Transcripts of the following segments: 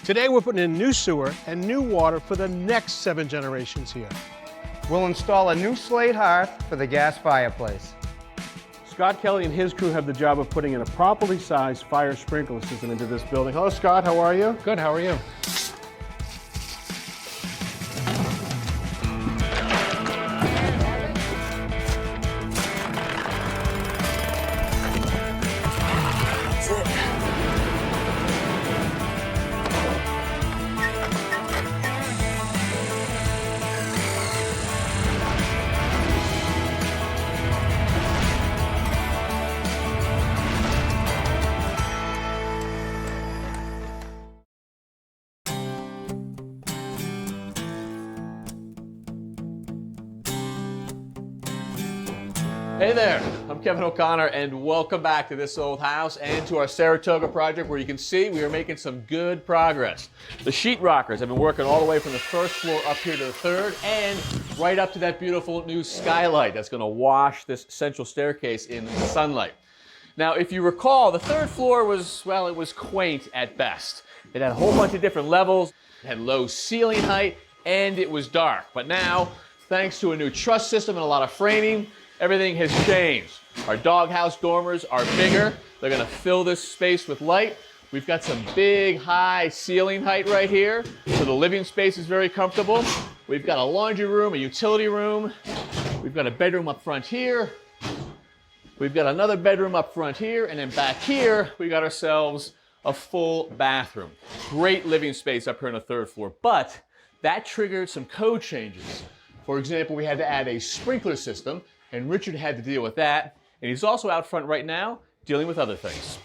Today we're putting in new sewer and new water for the next 7 generations here. We'll install a new slate hearth for the gas fireplace. Scott Kelly and his crew have the job of putting in a properly sized fire sprinkler system into this building. Hello Scott, how are you? Good, how are you? Hey there, I'm Kevin O'Connor and welcome back to This Old House and to our Saratoga project where you can see we are making some good progress. The sheetrockers have been working all the way from the first floor up here to the third and right up to that beautiful new skylight that's going to wash this central staircase in sunlight. Now if you recall, the third floor was, well, it was quaint at best. It had a whole bunch of different levels, it had low ceiling height, and it was dark. But now, thanks to a new truss system and a lot of framing, everything has changed. Our doghouse dormers are bigger. They're gonna fill this space with light. We've got some big, high ceiling height right here, so the living space is very comfortable. We've got a laundry room, a utility room. We've got a bedroom up front here. We've got another bedroom up front here, and then back here, we got ourselves a full bathroom. Great living space up here on the third floor, but that triggered some code changes. For example, we had to add a sprinkler system, and Richard had to deal with that, and he's also out front right now dealing with other things.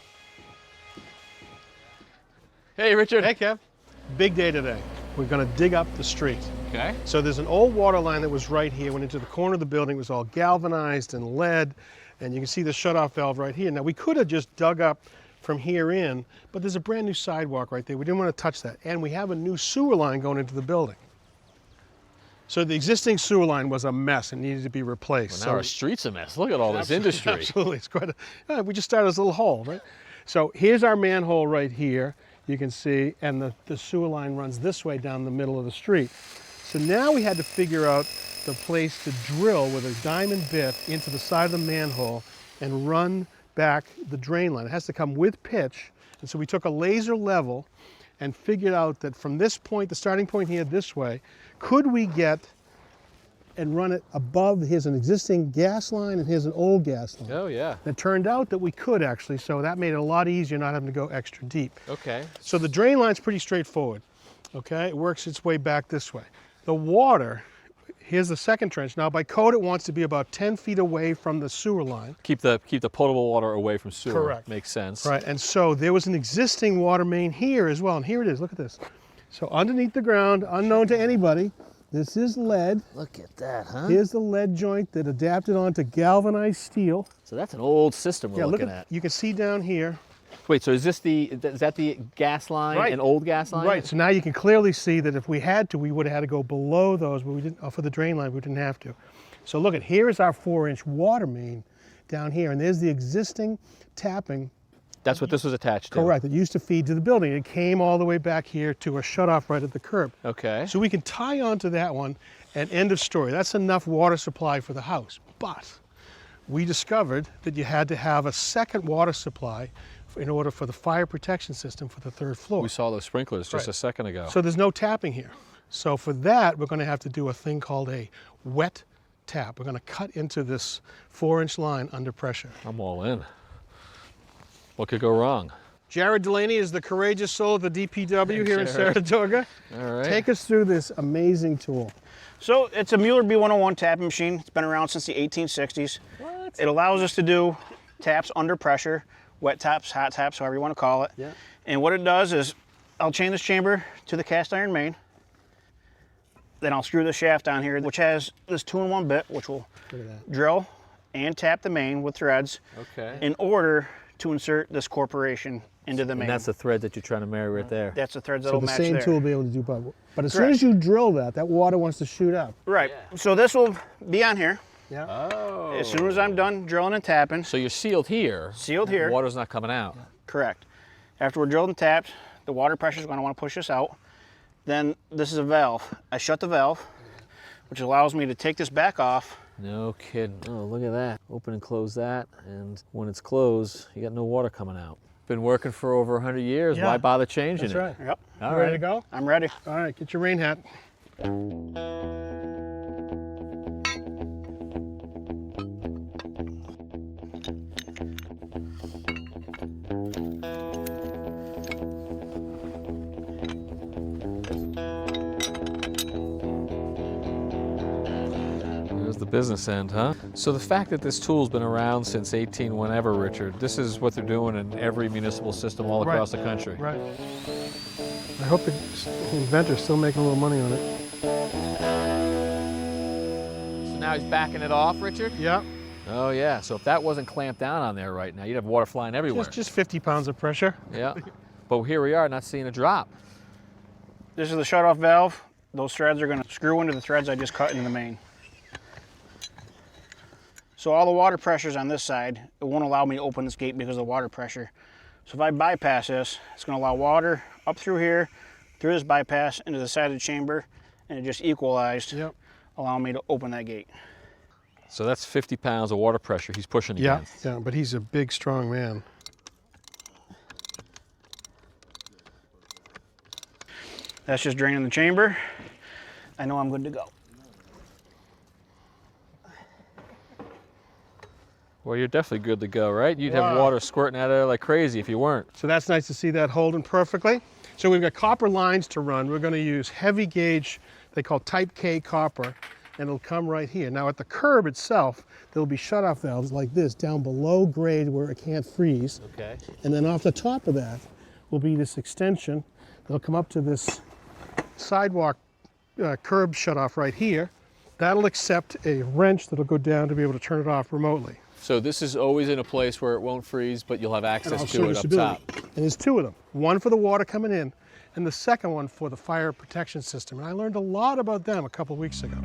Hey, Richard. Hey Kev. Big day today. We're gonna dig up the street. Okay. So there's an old water line that was right here, went into the corner of the building, it was all galvanized and lead, and you can see the shutoff valve right here. Now we could have just dug up from here in, but there's a brand new sidewalk right there. We didn't want to touch that. And we have a new sewer line going into the building. So the existing sewer line was a mess and needed to be replaced. Well, now our street's a mess. Look at all this industry. Absolutely, it's quite a, we just started this little hole, right? So here's our manhole right here, you can see, and the sewer line runs this way down the middle of the street. So now we had to figure out the place to drill with a diamond bit into the side of the manhole and run back the drain line. It has to come with pitch, and so we took a laser level and figured out that from this point, the starting point here this way, could we get and run it above, here's an existing gas line and here's an old gas line. Oh yeah. It turned out that we could actually, so that made it a lot easier not having to go extra deep. Okay. So the drain line's pretty straightforward, okay? It works its way back this way. The water, here's the second trench. Now by code it wants to be about 10 feet away from the sewer line. Keep the potable water away from sewer. Correct. Makes sense. Right, and so there was an existing water main here as well, and here it is, look at this. So underneath the ground, unknown to anybody, this is lead. Look at that, huh? Here's the lead joint that adapted onto galvanized steel. So that's an old system we're looking at. You can see down here. Wait, so is that the gas line, Right. an old gas line? Right, so now you can clearly see that if we had to, we would have had to go below those, but we didn't, for the drain line, we didn't have to. So look at, here is our 4-inch water main down here, and there's the existing tapping. That's what this was attached to? Correct, it used to feed to the building. It came all the way back here to a shutoff right at the curb. Okay. So we can tie onto that one, and end of story. That's enough water supply for the house. But we discovered that you had to have a second water supply in order for the fire protection system for the third floor. We saw those sprinklers just a second ago. So there's no tapping here. So for that, we're going to have to do a thing called a wet tap. We're going to cut into this 4-inch line under pressure. I'm all in. What could go wrong? Jared Delaney is the courageous soul of the DPW here in Saratoga. All right. Take us through this amazing tool. So it's a Mueller B101 tapping machine. It's been around since the 1860s. What? It allows us to do taps under pressure, wet taps, hot taps, however you want to call it. Yeah. And what it does is I'll chain this chamber to the cast iron main. Then I'll screw the shaft down here, which has this 2-in-1 bit, which will drill and tap the main with threads in order to insert this corporation into the main. And that's the thread that you're trying to marry right there. That's the threads that'll So the match same there. tool will be able to do both. But as soon as you drill that, that water wants to shoot up. Right. So this will be on here. Yeah. Oh. As soon as I'm done drilling and tapping. So you're sealed here. Sealed here. Water's not coming out. Correct. After we're drilled and tapped, The water pressure is going to want to push this out. Then this is a valve. I shut the valve, which allows me to take this back off. No kidding. Oh, look at that. Open and close that, and when it's closed, you got no water coming out. Been working for over 100 years. Yeah. Why bother changing That's it? right. Yep. All You right. ready to go? I'm ready. All right, get your rain hat. There's the business end, huh? So the fact that this tool's been around since 18 whenever, Richard, this is what they're doing in every municipal system all Right. across the country. Right. I hope the inventor's still making a little money on it. So now he's backing it off, Richard? Yeah, Oh yeah, so if that wasn't clamped down on there right now, you'd have water flying everywhere. just 50 pounds of pressure. Yeah, but here we are not seeing a drop. This is the shut-off valve. Those threads are going to screw into the threads I just cut in the main. So all the water pressure's on this side. It won't allow me to open this gate because of the water pressure. So if I bypass this, it's going to allow water up through here, through this bypass, into the side of the chamber, and it just equalized, Yep. allowing me to open that gate. So that's 50 pounds of water pressure he's pushing Yeah, against. yeah, but he's a big, strong man. That's just draining the chamber. I know I'm good to go. Well, you're definitely good to go, right? You'd have Wow. water squirting out of there like crazy if you weren't. So that's nice to see that holding perfectly. So we've got copper lines to run. We're going to use heavy gauge, they call type K copper, and it'll come right here. Now at the curb itself, there'll be shutoff valves like this down below grade where it can't freeze. Okay. And then off the top of that will be this extension. They'll come up to this sidewalk curb shutoff right here. That'll accept a wrench that'll go down to be able to turn it off remotely. So this is always in a place where it won't freeze, but you'll have And access I'll to show you it up stability. top. And there's two of them. One for the water coming in, and the second one for the fire protection system. And I learned a lot about them a couple weeks ago.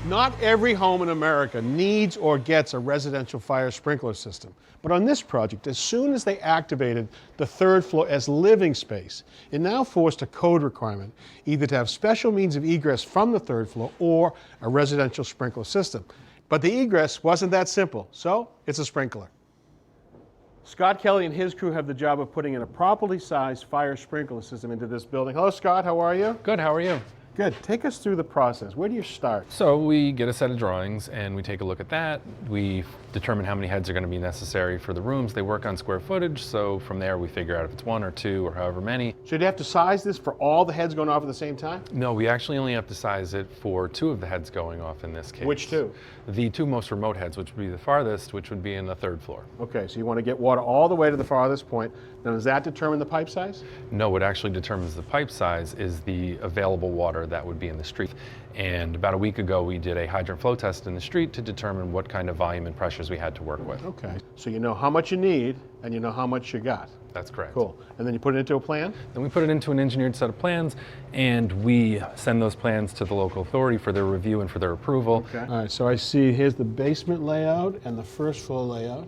Not every home in America needs or gets a residential fire sprinkler system. But on this project, as soon as they activated the third floor as living space, it now forced a code requirement either to have special means of egress from the third floor or a residential sprinkler system. But the egress wasn't that simple, so it's a sprinkler. Scott Kelly and his crew have the job of putting in a properly sized fire sprinkler system into this building. Hello, Scott, how are you? Good, how are you? Good. Take us through the process. Where do you start? So we get a set of drawings and we take a look at that. We determine how many heads are going to be necessary for the rooms. They work on square footage, so from there we figure out if it's one or two or however many. So do you have to size this for all the heads going off at the same time? No, we actually only have to size it for two of the heads going off in this case. Which two? The two most remote heads, which would be the farthest, which would be in the third floor. Okay, so you want to get water all the way to the farthest point. Now, does that determine the pipe size? No, what actually determines the pipe size is the available water that would be in the street. And about a week ago, we did a hydrant flow test in the street to determine what kind of volume and pressures we had to work with. Okay, so you know how much you need and you know how much you got. That's correct. Cool. And then you put it into a plan? Then we put it into an engineered set of plans, and we send those plans to the local authority for their review and for their approval. Okay. All right, so I see here's the basement layout and the first floor layout.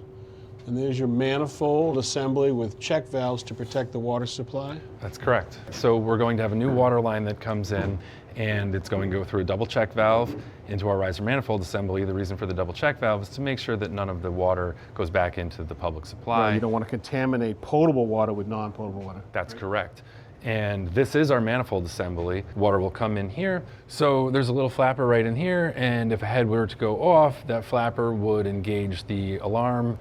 And there's your manifold assembly with check valves to protect the water supply. That's correct. So we're going to have a new water line that comes in, and it's going to go through a double check valve into our riser manifold assembly. The reason for the double check valve is to make sure that none of the water goes back into the public supply. You don't want to contaminate potable water with non-potable water. That's correct. And this is our manifold assembly. Water will come in here. So there's a little flapper right in here, and if a head were to go off, that flapper would engage the alarm,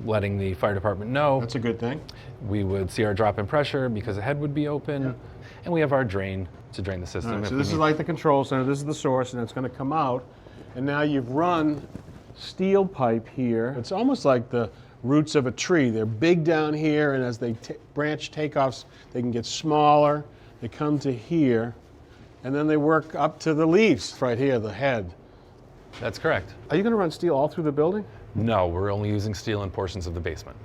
letting the fire department know. That's a good thing. We would see our drop in pressure because the head would be open, and we have our drain to drain the system. All right, if so we this is need. like the control center, this is the source, and it's going to come out. And now you've run steel pipe here. It's almost like the roots of a tree. They're big down here, and as they branch takeoffs, they can get smaller. They come to here, and then they work up to the leaves right here, the head. That's correct. Are you going to run steel all through the building? No, we're only using steel in portions of the basement.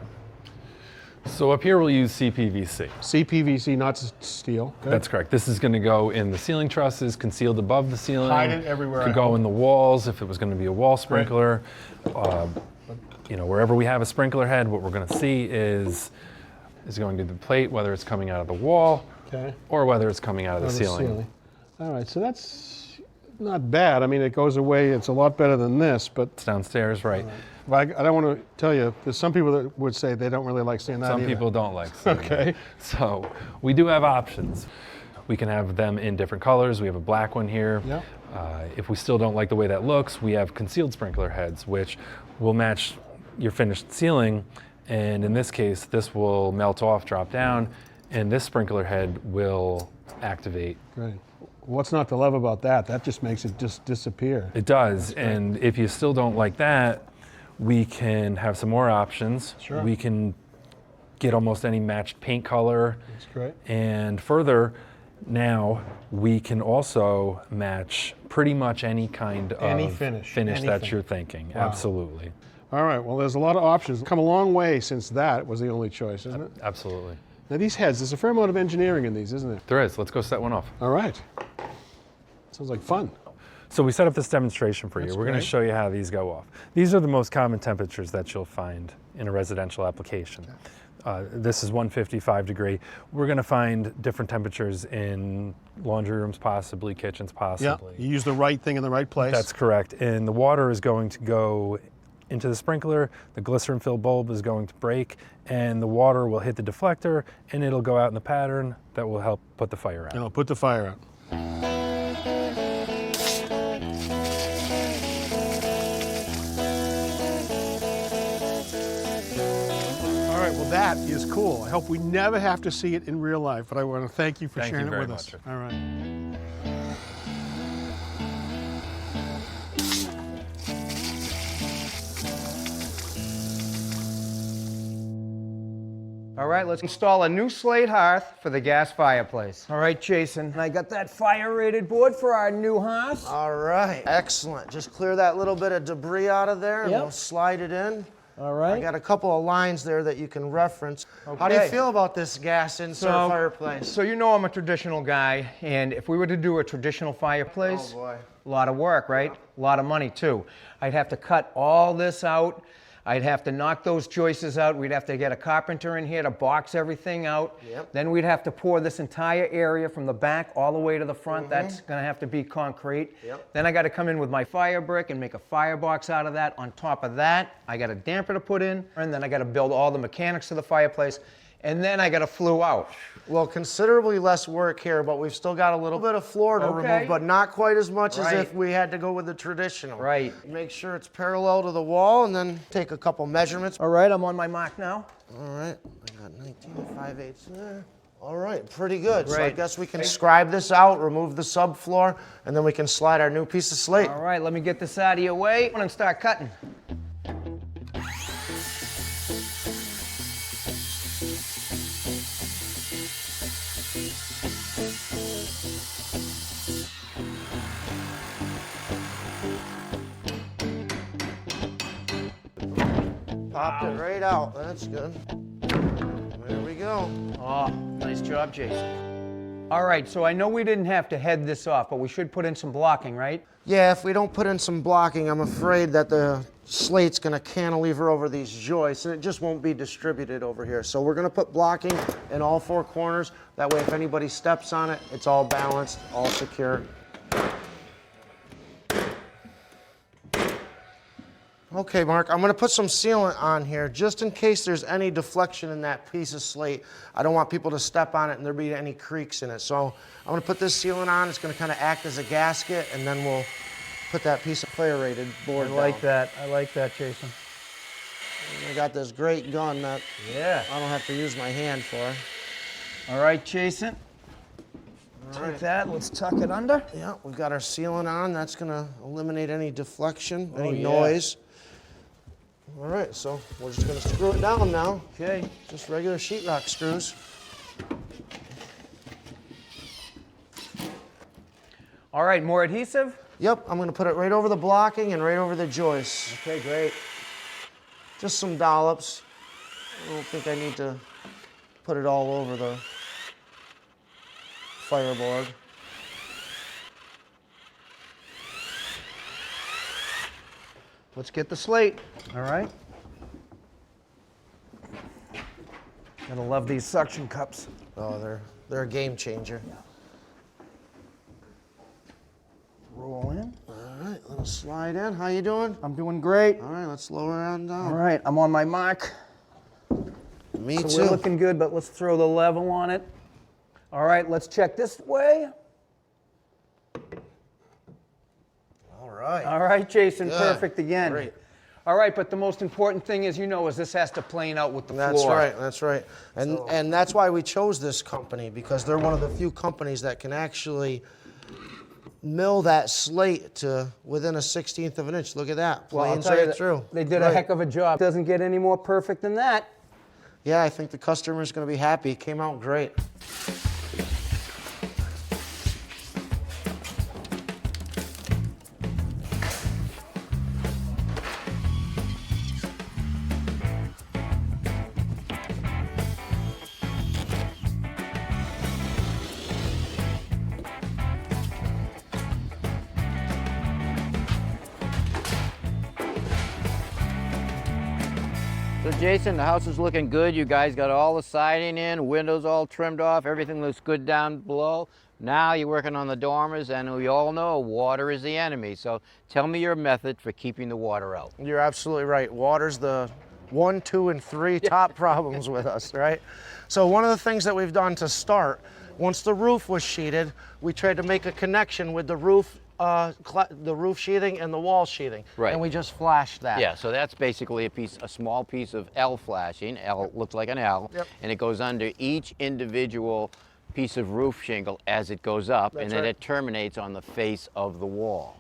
So up here we'll use CPVC. CPVC, not steel. Good. That's correct. This is going to go in the ceiling trusses, concealed above the ceiling. Hide it everywhere. Could go in the walls if it was going to be a wall sprinkler. wherever we have a sprinkler head, what we're going to see is going to the plate, whether it's coming out of the wall or whether it's coming out of the ceiling. All right, so that's not bad. I mean, it goes away. It's a lot better than this, but It's downstairs, right? Well, I don't want to tell you, there's some people that would say they don't really like seeing that Some either. people don't like seeing Okay. it. So we do have options. We can have them in different colors. We have a black one here. Yep. If we still don't like the way that looks, we have concealed sprinkler heads, which will match your finished ceiling. And in this case, this will melt off, drop down, and this sprinkler head will activate. Great. What's not to love about that? That just makes it just disappear. It does. And if you still don't like that, we can have some more options. Sure. We can get almost any matched paint color. That's great. And further, now we can also match pretty much any kind Any of finish, that anything. you're thinking. Wow. Absolutely. All right, well, there's a lot of options. Come a long way since that was the only choice, isn't it? Absolutely. Now, these heads, there's a fair amount of engineering in these, isn't it? There is. Let's go set one off. All right. Sounds like fun. So we set up this demonstration for you. That's We're going to great. show you how these go off. These are the most common temperatures that you'll find in a residential application. This is 155 degree. We're going to find different temperatures in laundry rooms, possibly kitchens, Yeah, possibly. you use the right thing in the right place. That's correct. And the water is going to go into the sprinkler, the glycerin-filled bulb is going to break, and the water will hit the deflector, and it'll go out in the pattern that will help put the fire out. And I'll put the fire out. All right, well, that is cool. I hope we never have to see it in real life, but I want to thank you for Thank you sharing it very with much. us. All right. All right, let's install a new slate hearth for the gas fireplace. All right, Jason, I got that fire-rated board for our new hearth. All right, excellent. Just clear that little bit of debris out of there and Yep. we'll slide it in. All right. I got a couple of lines there that you can reference. How do you Okay. feel about this gas insert fireplace? So you know I'm a traditional guy, and if we were to do a traditional fireplace, Oh, boy. a lot of work, right? A lot of money too. I'd have to cut all this out. I'd have to knock those joists out. We'd have to get a carpenter in here to box everything out. Yep. Then we'd have to pour this entire area from the back all the way to the front. That's gonna have to be concrete. Yep. Then I gotta come in with my fire brick and make a firebox out of that. On top of that, I got a damper to put in, and then I gotta build all the mechanics of the fireplace, and then I gotta flue out. Well, considerably less work here, but we've still got a little bit of floor to Okay. remove, but not quite as much as Right. if we had to go with the traditional. Right. Make sure it's parallel to the wall and then take a couple measurements. All right, I'm on my mark now. All right, I got 19.5/8 there. All right, pretty good. So I Great. guess we can scribe this out, remove the subfloor, and then we can slide our new piece of slate. All right, let me get this out of your way and start cutting. Popped it right out. That's good. There we go. Oh, nice job, Jason. All right, so I know we didn't have to head this off, but we should put in some blocking, right? Yeah, if we don't put in some blocking, I'm afraid that the slate's gonna cantilever over these joists and it just won't be distributed over here. So we're gonna put blocking in all four corners. That way if anybody steps on it, it's all balanced, all secure. Okay, Mark, I'm gonna put some sealant on here just in case there's any deflection in that piece of slate. I don't want people to step on it and there be any creaks in it. So I'm gonna put this sealant on. It's gonna kind of act as a gasket and then we'll put that piece of fire-rated board down. I like that, Jason. I got this great gun that Yeah. I don't have to use my hand for. All right, Jason. Take that, let's tuck it under. Yeah, we've got our sealant on. That's gonna eliminate any deflection, any yeah. noise. All right, so we're just gonna screw it down now. Okay. Just regular sheetrock screws. All right, more adhesive? Yep, I'm gonna put it right over the blocking and right over the joists. Okay, great. Just some dollops. I don't think I need to put it all over the fireboard. Let's get the slate. All right. Gotta love these suction cups. Oh, they're a game changer. Roll in. All right, little slide in. How you doing? I'm doing great. All right, let's lower on down. All right, I'm on my mark. Me So too. we're looking good, but let's throw the level on it. All right, let's check this way. All right. All right, Jason, Good. perfect again. Great. All right, but the most important thing is, is this has to plane out with the That's floor. right. That's right. And that's why we chose this company, because they're one of the few companies that can actually mill that slate to within a 1/16 of an inch. Look at that. Well, I'll Planes tell you right that through. they did a Right. heck of a job. Doesn't get any more perfect than that. Yeah, I think the customer's going to be happy. It came out great. So Jason, the house is looking good. You guys got all the siding in, windows all trimmed off, everything looks good down below. Now you're working on the dormers, and we all know water is the enemy. So tell me your method for keeping the water out. You're absolutely right. Water's the 1, 2, and 3 top problems with us, right? So one of the things that we've done to start, once the roof was sheeted, we tried to make a connection with the roof sheathing and the wall sheathing. Right. And we just flashed that. Yeah, so that's basically a small piece of L flashing. L looks like an L, Yep. and it goes under each individual piece of roof shingle as it goes up, That's and then right. it terminates on the face of the wall.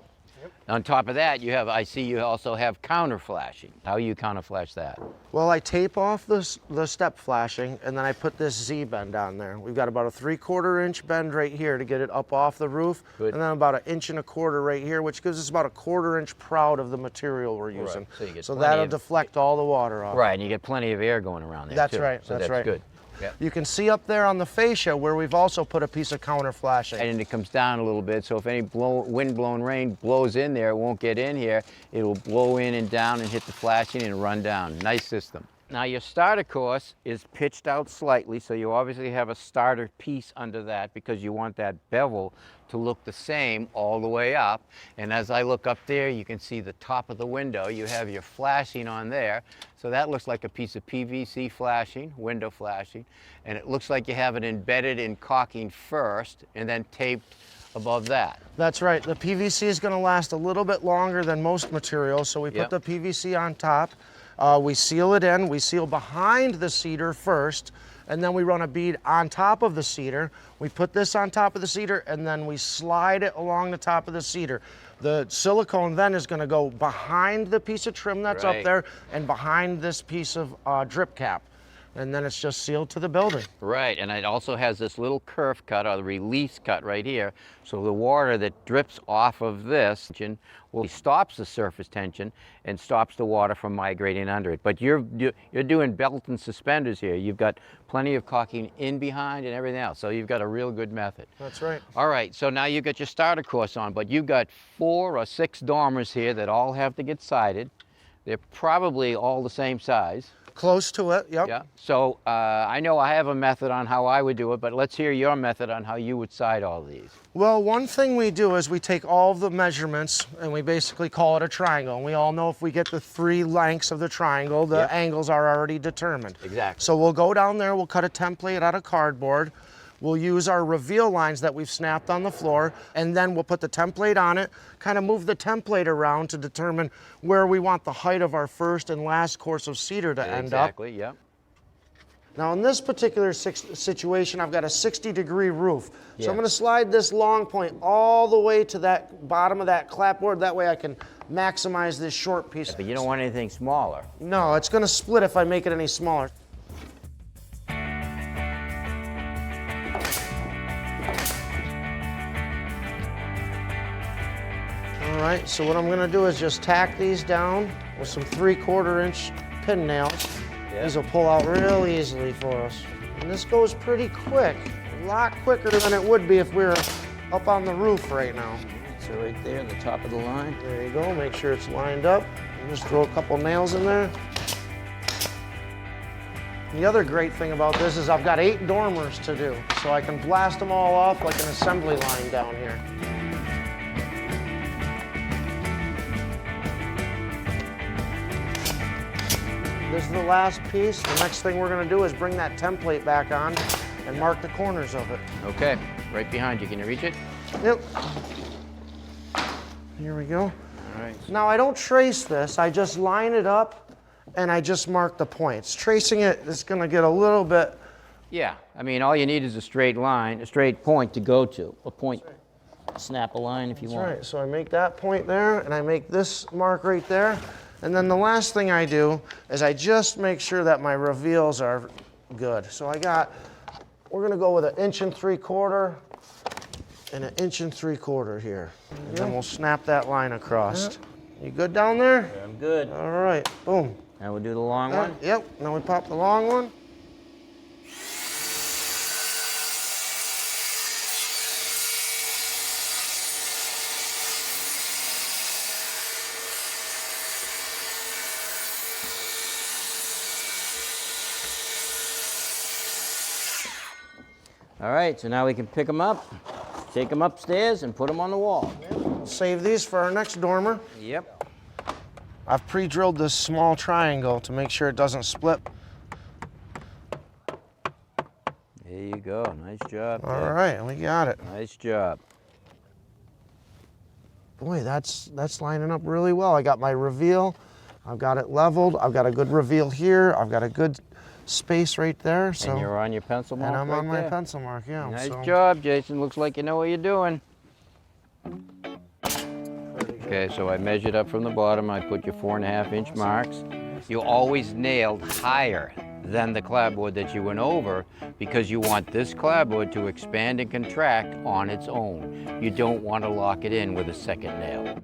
On top of that, I see you also have counter flashing. How you counter flash that? Well, I tape off the step flashing, and then I put this Z bend on there. We've got about a 3/4 inch bend right here to get it up off the roof, Good. and then about 1 1/4 inch right here, which gives us about a 1/4 inch proud of the material we're using. So you get So plenty that'll of- deflect all the water off. Right, and you get plenty of air going around there That's too. right, So that's that's right. good. Yep. You can see up there on the fascia where we've also put a piece of counter flashing. And it comes down a little bit, so if any wind-blown rain blows in there, it won't get in here. It'll blow in and down and hit the flashing and run down. Nice system. Now your starter course is pitched out slightly, so you obviously have a starter piece under that because you want that bevel to look the same all the way up. And as I look up there, you can see the top of the window. You have your flashing on there. So that looks like a piece of PVC flashing, window flashing. And it looks like you have it embedded in caulking first and then taped above that. That's right. The PVC is going to last a little bit longer than most materials, so we put Yep. the PVC on top. We seal it in. We seal behind the cedar first, and then we run a bead on top of the cedar. We put this on top of the cedar, and then we slide it along the top of the cedar. The silicone then is going to go behind the piece of trim that's up Right. there and behind this piece of drip cap. And then it's just sealed to the building. Right, and it also has this little kerf cut or the release cut right here. So the water that drips off of this stops the surface tension and stops the water from migrating under it. But you're doing belt and suspenders here. You've got plenty of caulking in behind and everything else. So you've got a real good method. That's right. All right, so now you've got your starter course on, but you've got 4 or 6 dormers here that all have to get sided. They're probably all the same size. Close to it, yep. Yeah. So I know I have a method on how I would do it, but let's hear your method on how you would side all these. Well, one thing we do is we take all of the measurements and we basically call it a triangle. And we all know if we get the 3 lengths of the triangle, the Yep. angles are already determined. Exactly. So we'll go down there, we'll cut a template out of cardboard. We'll use our reveal lines that we've snapped on the floor, and then we'll put the template on it, kind of move the template around to determine where we want the height of our first and last course of cedar to end up. Exactly, yep. Now in this particular situation, I've got a 60-degree roof. So Yeah. I'm going to slide this long point all the way to that bottom of that clapboard. That way I can maximize this short piece. But you don't want anything smaller. No, it's going to split if I make it any smaller. All right, so what I'm going to do is just tack these down with some 3/4 inch pin nails. These will pull out real easily for us. And this goes pretty quick, a lot quicker than it would be if we were up on the roof right now. So right there, the top of the line. There you go, make sure it's lined up. And just throw a couple nails in there. The other great thing about this is I've got 8 dormers to do, so I can blast them all off like an assembly line down here. This is the last piece. The next thing we're going to do is bring that template back on and mark the corners of it. Okay, right behind you. Can you reach it? Yep. Here we go. All right. Now I don't trace this, I just line it up and I just mark the points. Tracing it is going to get a little bit. Yeah, I mean, all you need is a straight line, a straight point to go to. A point, snap a line if you That's want. right, so I make that point there and I make this mark right there. And then the last thing I do is I just make sure that my reveals are good. So we're going to go with 1 3/4 and 1 3/4 here. And then we'll snap that line across. You good down there? I'm good. All right, boom. Now we'll do the long one. Yep, now we pop the long one. All right, so now we can pick them up, take them upstairs, and put them on the wall. Save these for our next dormer. Yep. I've pre-drilled this small triangle to make sure it doesn't split. There you go. Nice job. All Ted. right, we got it. Nice job. Boy, that's lining up really well. I got my reveal. I've got it leveled. I've got a good reveal here. I've got a good space right there. So, And you're on your pencil mark and I'm right on my there. pencil mark, yeah. Nice so. job, Jason. Looks like you know what you're doing. Okay, so I measured up from the bottom. I put your 4.5-inch marks. You always nailed higher than the clapboard that you went over because you want this clapboard to expand and contract on its own. You don't want to lock it in with a second nail.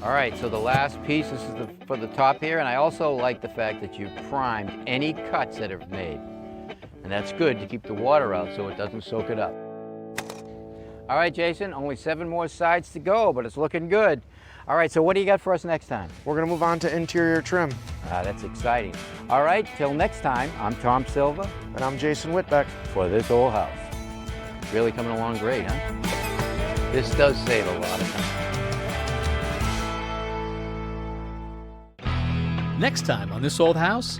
All right, so the last piece, this is for the top here, and I also like the fact that you primed any cuts that are made. And that's good to keep the water out so it doesn't soak it up. All right, Jason, only 7 more sides to go, but it's looking good. All right, so what do you got for us next time? We're gonna move on to interior trim. That's exciting. All right, till next time, I'm Tom Silva And I'm Jason Whitbeck. for This Old House. Really coming along great, huh? This does save a lot of time. Next time on This Old House,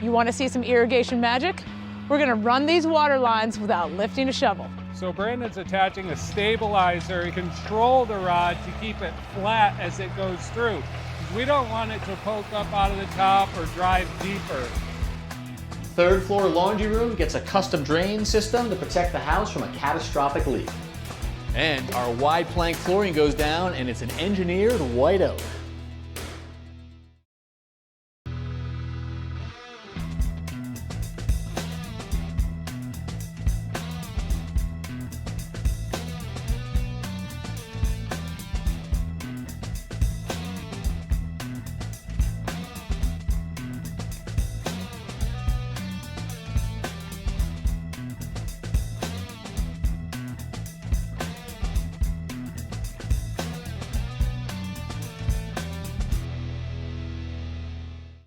You want to see some irrigation magic? We're going to run these water lines without lifting a shovel. So Brandon's attaching a stabilizer to control the rod to keep it flat as it goes through. We don't want it to poke up out of the top or drive deeper. Third floor laundry room gets a custom drain system to protect the house from a catastrophic leak. And our wide plank flooring goes down and it's an engineered white oak.